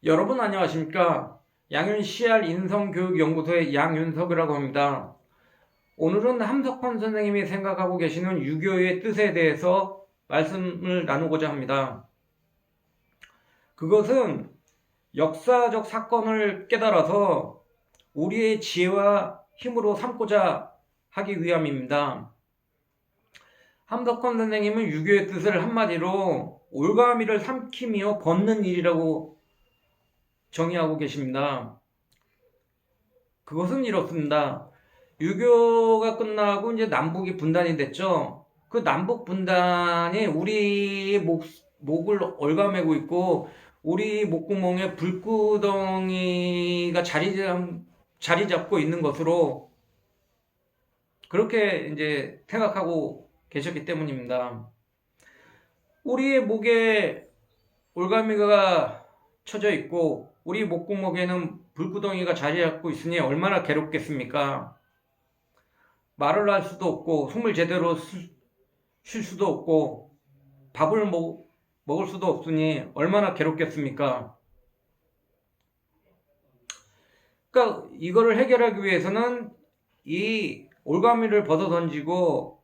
여러분 안녕하십니까? 양윤 CR 인성교육연구소의 양윤석이라고 합니다. 오늘은 함석헌 선생님이 생각하고 계시는 유교의 뜻에 대해서 말씀을 나누고자 합니다. 그것은 역사적 사건을 깨달아서 우리의 지혜와 힘으로 삼고자 하기 위함입니다. 함석헌 선생님은 유교의 뜻을 한마디로 올가미를 삼키며 벗는 일이라고 정의하고 계십니다. 그것은 이렇습니다. 유교가 끝나고 이제 남북이 분단이 됐죠. 그 남북 분단이 우리 목을 얽어매고 있고 우리 목구멍에 불구덩이가 자리 잡고 있는 것으로 그렇게 이제 생각하고 계셨기 때문입니다. 우리의 목에 올가미가 쳐져 있고 우리 목구멍에는 불구덩이가 자리 잡고 있으니 얼마나 괴롭겠습니까? 말을 할 수도 없고 숨을 제대로 쉴 수도 없고 밥을 먹을 수도 없으니 얼마나 괴롭겠습니까? 그러니까 이거를 해결하기 위해서는 이 올가미를 벗어 던지고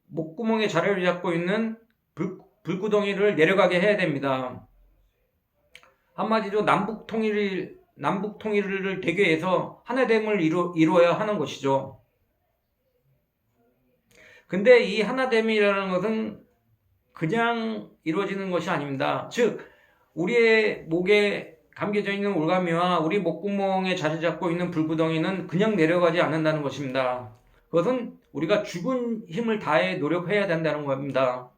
목구멍에 자리를 잡고 있는 불구덩이를 내려가게 해야 됩니다. 한마디로 남북 통일을 되기 위해서 하나됨을 이루어야 하는 것이죠. 근데 이 하나됨이라는 것은 그냥 이루어지는 것이 아닙니다. 즉, 우리의 목에 감겨져 있는 올가미와 우리 목구멍에 자리 잡고 있는 불구덩이는 그냥 내려가지 않는다는 것입니다. 그것은 우리가 죽은 힘을 다해 노력해야 된다는 겁니다.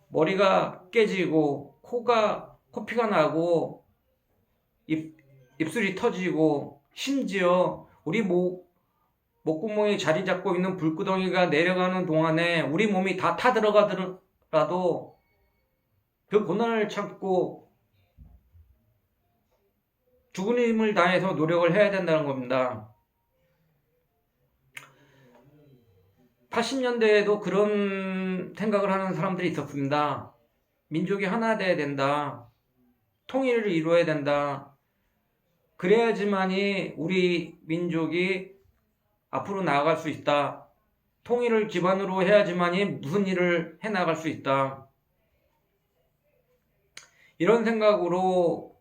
머리가 깨지고 코피가 나고 입술이 터지고 심지어 우리 목구멍에 자리 잡고 있는 불구덩이가 내려가는 동안에 우리 몸이 다 타들어가더라도 그 고난을 참고 죽은 힘을 다해서 노력을 해야 된다는 겁니다. 80년대에도 그런 생각을 하는 사람들이 있었습니다. 민족이 하나 돼야 된다. 통일을 이루어야 된다. 그래야지만이 우리 민족이 앞으로 나아갈 수 있다. 통일을 기반으로 해야지만이 무슨 일을 해나갈 수 있다. 이런 생각으로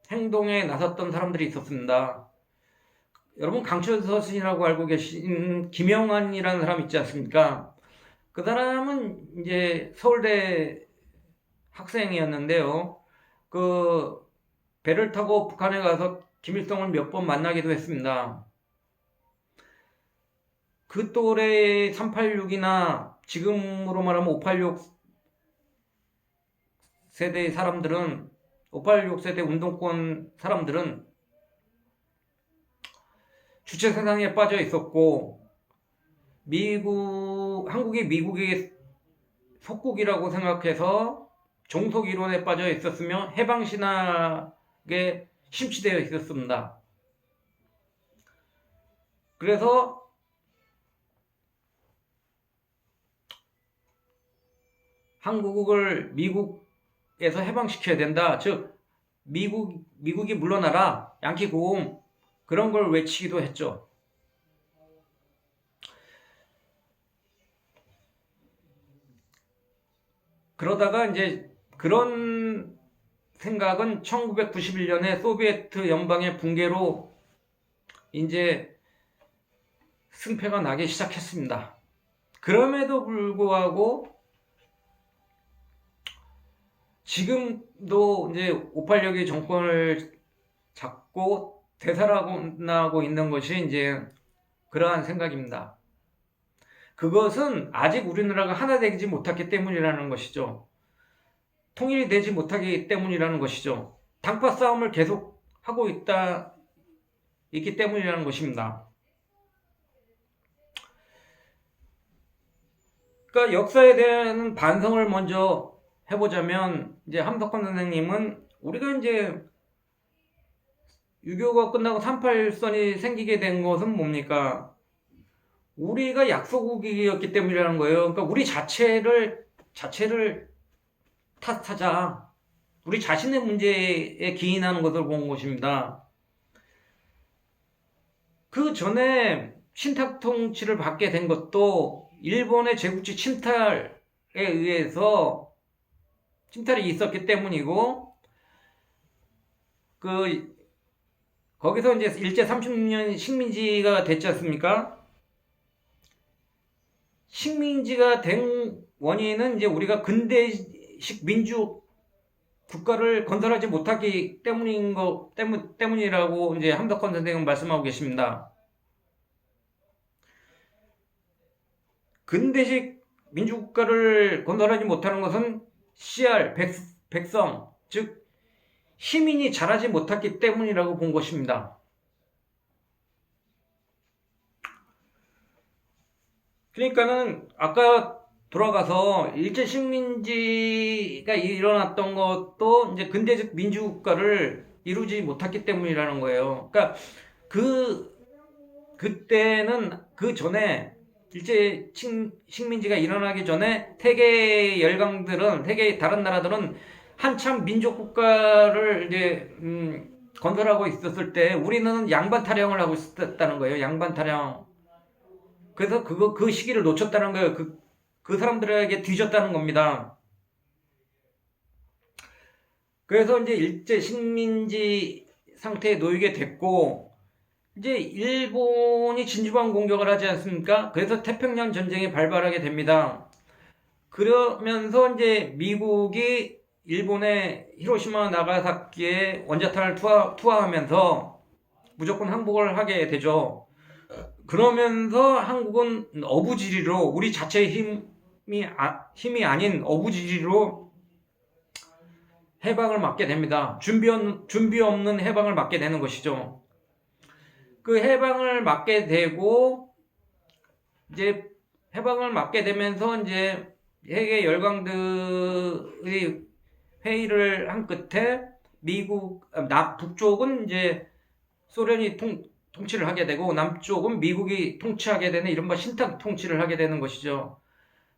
행동에 나섰던 사람들이 있었습니다. 여러분 강철서신이라고 알고 계신 김영환이라는 사람 있지 않습니까? 그 사람은 이제 서울대 학생이었는데요. 그 배를 타고 북한에 가서 김일성을 몇 번 만나기도 했습니다. 그 또래의 386이나 지금으로 말하면 586 세대의 사람들은 586 세대 운동권 사람들은 주체 세상에 빠져 있었고 한국이 미국의 속국이라고 생각해서 종속 이론에 빠져 있었으며 해방신학에 심취되어 있었습니다. 그래서 한국을 미국에서 해방시켜야 된다. 즉 미국이 물러나라. 양키 고움 그런 걸 외치기도 했죠. 그러다가 이제 그런 생각은 1991년에 소비에트 연방의 붕괴로 이제 승패가 나기 시작했습니다. 그럼에도 불구하고 지금도 이제 586이 정권을 잡고 되살아나고 있는 것이 이제 그러한 생각입니다. 그것은 아직 우리나라가 하나 되지 못했기 때문이라는 것이죠. 통일이 되지 못하기 때문이라는 것이죠. 당파 싸움을 계속 하고 있기 때문이라는 것입니다. 그러니까 역사에 대한 반성을 먼저 해보자면 이제 함석헌 선생님은 우리가 이제 유교가 끝나고 3.8선이 생기게 된 것은 뭡니까? 우리가 약소국이었기 때문이라는 거예요. 그러니까 우리 자체를 탓하자. 우리 자신의 문제에 기인하는 것을 본 것입니다. 그 전에 신탁 통치를 받게 된 것도 일본의 제국지 침탈에 의해서 침탈이 있었기 때문이고, 거기서 이제 일제 30년 식민지가 됐지 않습니까? 식민지가 된 원인은 이제 우리가 근대식 민주 국가를 건설하지 못하기 때문이라고 이제 함덕헌 선생은 말씀하고 계십니다. 근대식 민주국가를 건설하지 못하는 것은 CR, 백성, 즉 시민이 자라지 못했기 때문이라고 본 것입니다. 그러니까는 아까 돌아가서 일제 식민지가 일어났던 것도 이제 근대적 민주국가를 이루지 못했기 때문이라는 거예요. 그러니까 그때는 그 전에 일제 식민지가 일어나기 전에 세계 열강들은, 세계 다른 나라들은 한참 민족 국가를 이제 건설하고 있었을 때 우리는 양반 타령을 하고 있었다는 거예요. 양반 타령. 그래서 그 시기를 놓쳤다는 거예요. 그 사람들에게 뒤졌다는 겁니다. 그래서 이제 일제 식민지 상태에 놓이게 됐고, 이제 일본이 진주만 공격을 하지 않습니까? 그래서 태평양 전쟁이 발발하게 됩니다. 그러면서 이제 미국이 일본의 히로시마 나가사키에 원자탄을 투하하면서 무조건 항복을 하게 되죠. 그러면서 한국은 어부지리로, 우리 자체의 힘이 아닌 어부지리로 해방을 맞게 됩니다. 준비 없는 해방을 맞게 되는 것이죠. 그 해방을 맞게 되고, 이제 해방을 맞게 되면서 이제 세계 열강들이 회의를 한 끝에 북쪽은 이제 소련이 통치를 하게 되고, 남쪽은 미국이 통치하게 되는 이른바 신탁 통치를 하게 되는 것이죠.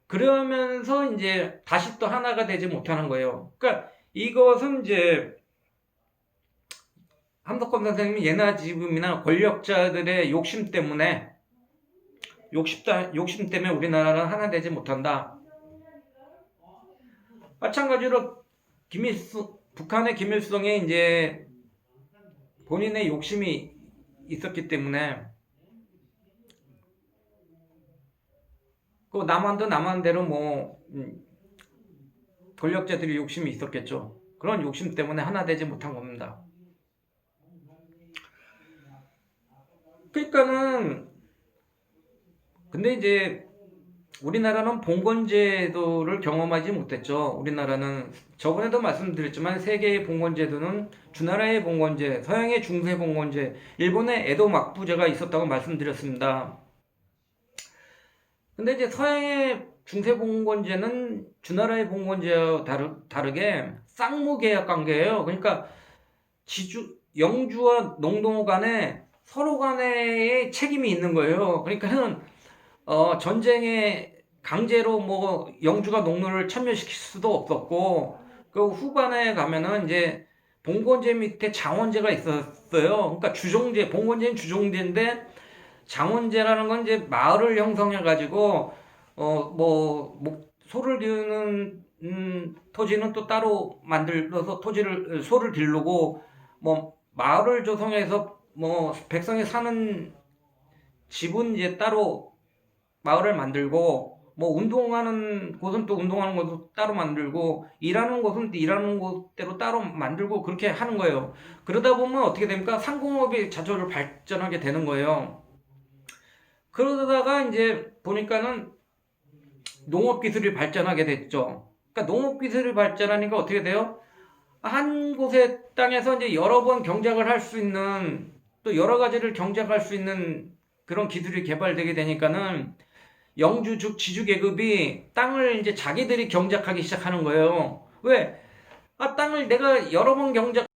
그러면서 이제 다시 또 하나가 되지 못하는 거예요. 그러니까 이것은 이제 함덕헌 선생님이 예나 지금이나 권력자들의 욕심 때문에 우리나라는 하나 되지 못한다. 마찬가지로 북한의 김일성이 이제 본인의 욕심이 있었기 때문에 그 남한도 남한대로 권력자들이 욕심이 있었겠죠. 그런 욕심 때문에 하나 되지 못한 겁니다. 그러니까는 근데 이제 우리나라는 봉건제도를 경험하지 못했죠. 우리나라는 저번에도 말씀드렸지만 세계의 봉건제도는 주나라의 봉건제, 서양의 중세 봉건제, 일본의 에도 막부제가 있었다고 말씀드렸습니다. 근데 이제 서양의 중세 봉건제는 주나라의 봉건제와 다르게 쌍무계약 관계예요. 그러니까 영주와 농노 간에 서로 간의 책임이 있는 거예요. 그러니까는 전쟁에 강제로 영주가 농노를 참여시킬 수도 없었고, 그 후반에 가면은 이제 봉건제 밑에 장원제가 있었어요. 그러니까 봉건제는 주종제인데, 장원제라는 건 이제 마을을 형성해가지고, 소를 기르는 토지는 또 따로 만들어서 소를 기르고, 마을을 조성해서 백성이 사는 집은 이제 따로 마을을 만들고, 운동하는 곳은 또 운동하는 곳도 따로 만들고, 일하는 곳은 일하는 곳대로 따로 만들고, 그렇게 하는 거예요. 그러다 보면 어떻게 됩니까? 상공업이 자주 발전하게 되는 거예요. 그러다가 이제 보니까는 농업기술이 발전하게 됐죠. 그러니까 농업기술이 발전하니까 어떻게 돼요? 한 곳의 땅에서 이제 여러 번 경작을 할 수 있는, 또 여러 가지를 경작할 수 있는 그런 기술이 개발되게 되니까는 영주 즉 지주 계급이 땅을 이제 자기들이 경작하기 시작하는 거예요. 왜? 땅을 내가 여러 번 경작